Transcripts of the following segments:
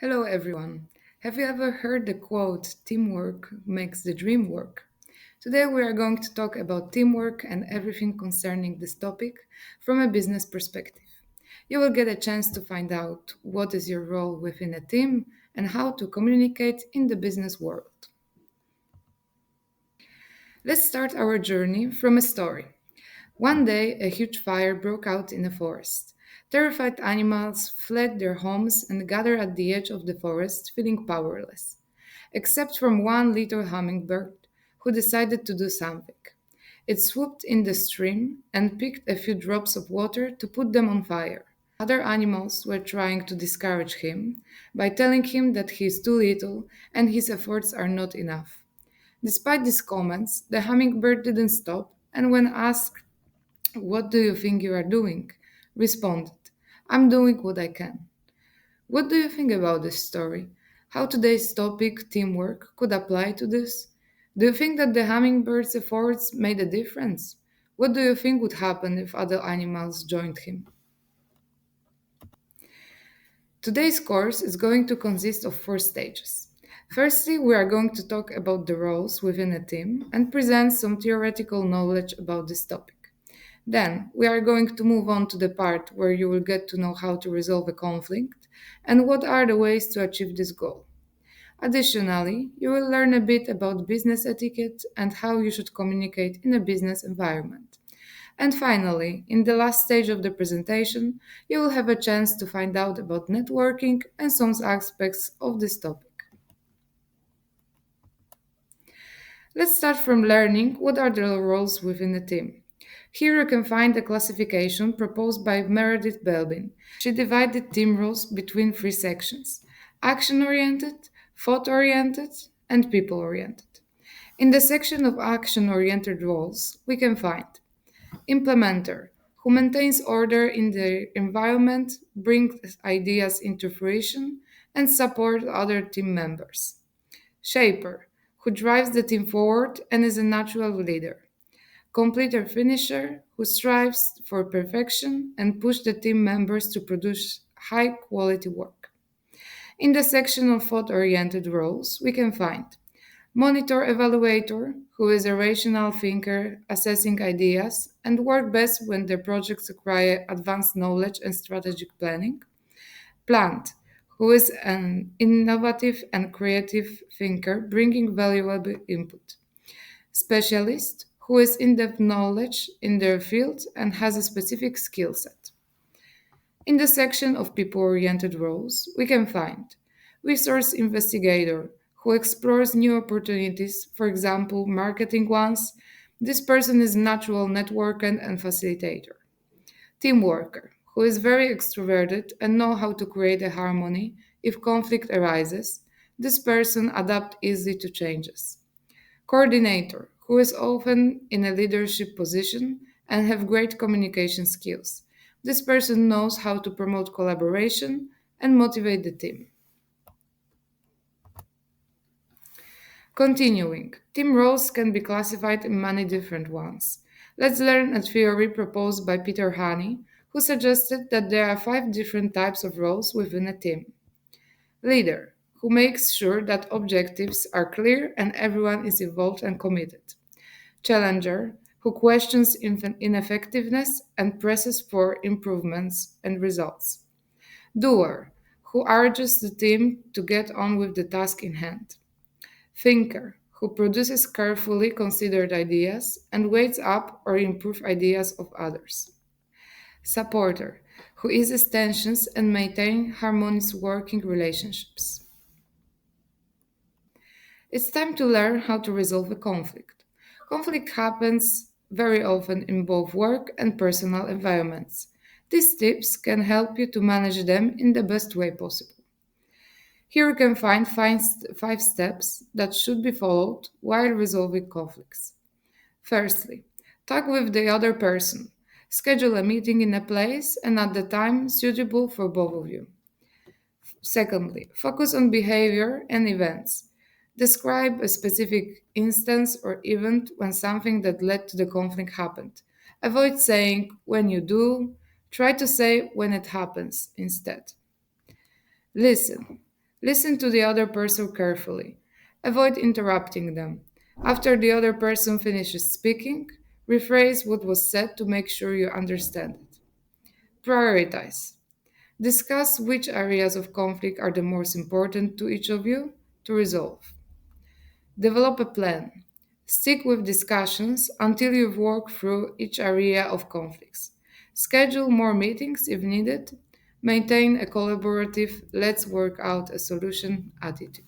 Hello, everyone. Have you ever heard the quote, teamwork makes the dream work? Today, we are going to talk about teamwork and everything concerning this topic from a business perspective. You will get a chance to find out what is your role within a team and how to communicate in the business world. Let's start our journey from a story. One day, a huge fire broke out in a forest. Terrified animals fled their homes and gathered at the edge of the forest, feeling powerless, except from one little hummingbird who decided to do something. It swooped in the stream and picked a few drops of water to put them on fire. Other animals were trying to discourage him by telling him that he is too little and his efforts are not enough. Despite these comments, the hummingbird didn't stop, and when asked, "What do you think you are doing?" responded, "I'm doing what I can." What do you think about this story? How today's topic, teamwork, could apply to this? Do you think that the hummingbird's efforts made a difference? What do you think would happen if other animals joined him? Today's course is going to consist of four stages. Firstly, we are going to talk about the roles within a team and present some theoretical knowledge about this topic. Then, we are going to move on to the part where you will get to know how to resolve a conflict and what are the ways to achieve this goal. Additionally, you will learn a bit about business etiquette and how you should communicate in a business environment. And finally, in the last stage of the presentation, you will have a chance to find out about networking and some aspects of this topic. Let's start from learning what are the roles within a team. Here you can find a classification proposed by Meredith Belbin. She divided team roles between three sections: action oriented, thought oriented, and people oriented. In the section of action oriented roles, we can find implementer, who maintains order in the environment, brings ideas into fruition, and supports other team members. Shaper, who drives the team forward and is a natural leader. Completer finisher, who strives for perfection and push the team members to produce high quality work. In the section of thought oriented roles, we can find monitor evaluator, who is a rational thinker assessing ideas and work best when their projects require advanced knowledge and strategic planning. Plant, who is an innovative and creative thinker bringing valuable input. Specialist, who is in depth knowledge in their field and has a specific skill set. In the section of people oriented roles, we can find resource investigator, who explores new opportunities, for example, marketing ones. This person is a natural networker and facilitator. Team worker, who is very extroverted and know how to create a harmony if conflict arises. This person adapts easily to changes. Coordinator, who is often in a leadership position and have great communication skills. This person knows how to promote collaboration and motivate the team. Continuing, team roles can be classified in many different ones. Let's learn a theory proposed by Peter Haney, who suggested that there are five different types of roles within a team. Leader, who makes sure that objectives are clear and everyone is involved and committed. Challenger, who questions ineffectiveness and presses for improvements and results. Doer, who urges the team to get on with the task in hand. Thinker, who produces carefully considered ideas and weighs up or improves ideas of others. Supporter, who eases tensions and maintains harmonious working relationships. It's time to learn how to resolve a conflict. Conflict happens very often in both work and personal environments. These tips can help you to manage them in the best way possible. Here you can find five steps that should be followed while resolving conflicts. Firstly, talk with the other person. Schedule a meeting in a place and at the time suitable for both of you. Secondly, focus on behavior and events. Describe a specific instance or event when something that led to the conflict happened. Avoid saying when you do, try to say when it happens instead. Listen. Listen to the other person carefully. Avoid interrupting them. After the other person finishes speaking, rephrase what was said to make sure you understand it. Prioritize. Discuss which areas of conflict are the most important to each of you to resolve. Develop a plan. Stick with discussions until you've worked through each area of conflicts. Schedule more meetings if needed. Maintain a collaborative, let's work out a solution attitude.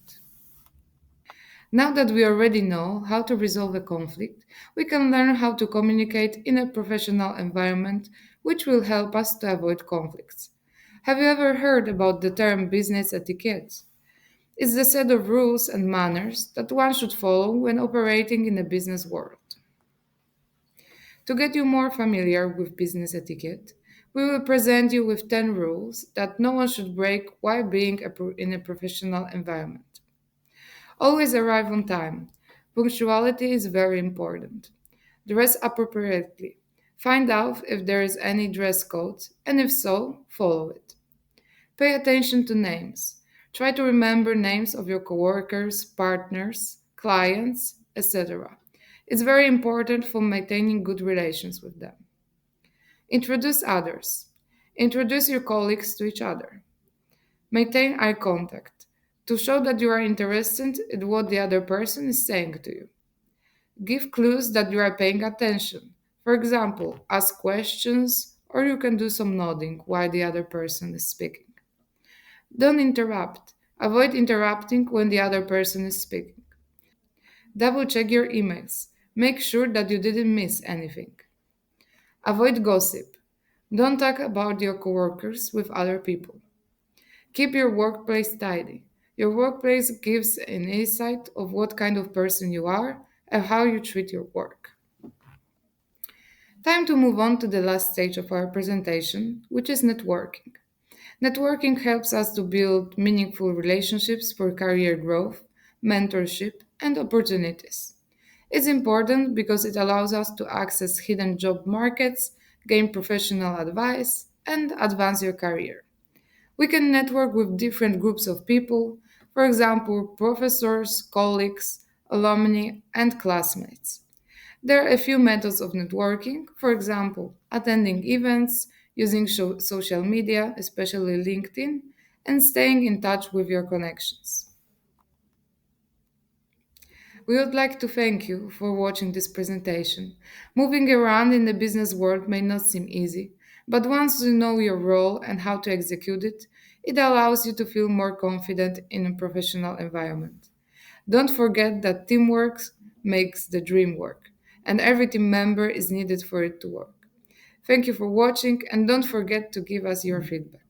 Now that we already know how to resolve a conflict, we can learn how to communicate in a professional environment, which will help us to avoid conflicts. Have you ever heard about the term business etiquette? It's the set of rules and manners that one should follow when operating in the business world. To get you more familiar with business etiquette, we will present you with 10 rules that no one should break while being in a professional environment. Always arrive on time. Punctuality is very important. Dress appropriately. Find out if there is any dress code, and if so, follow it. Pay attention to names. Try to remember names of your coworkers, partners, clients, etc. It's very important for maintaining good relations with them. Introduce others. Introduce your colleagues to each other. Maintain eye contact to show that you are interested in what the other person is saying to you. Give clues that you are paying attention. For example, ask questions or you can do some nodding while the other person is speaking. Don't interrupt. Avoid interrupting when the other person is speaking. Double check your emails. Make sure that you didn't miss anything. Avoid gossip. Don't talk about your coworkers with other people. Keep your workplace tidy. Your workplace gives an insight of what kind of person you are and how you treat your work. Time to move on to the last stage of our presentation, which is networking. Networking helps us to build meaningful relationships for career growth, mentorship, and opportunities. It's important because it allows us to access hidden job markets, gain professional advice, and advance your career. We can network with different groups of people, for example, professors, colleagues, alumni, and classmates. There are a few methods of networking, for example, attending events, using social media, especially LinkedIn, and staying in touch with your connections. We would like to thank you for watching this presentation. Moving around in the business world may not seem easy, but once you know your role and how to execute it, it allows you to feel more confident in a professional environment. Don't forget that teamwork makes the dream work, and every team member is needed for it to work. Thank you for watching, and don't forget to give us your feedback.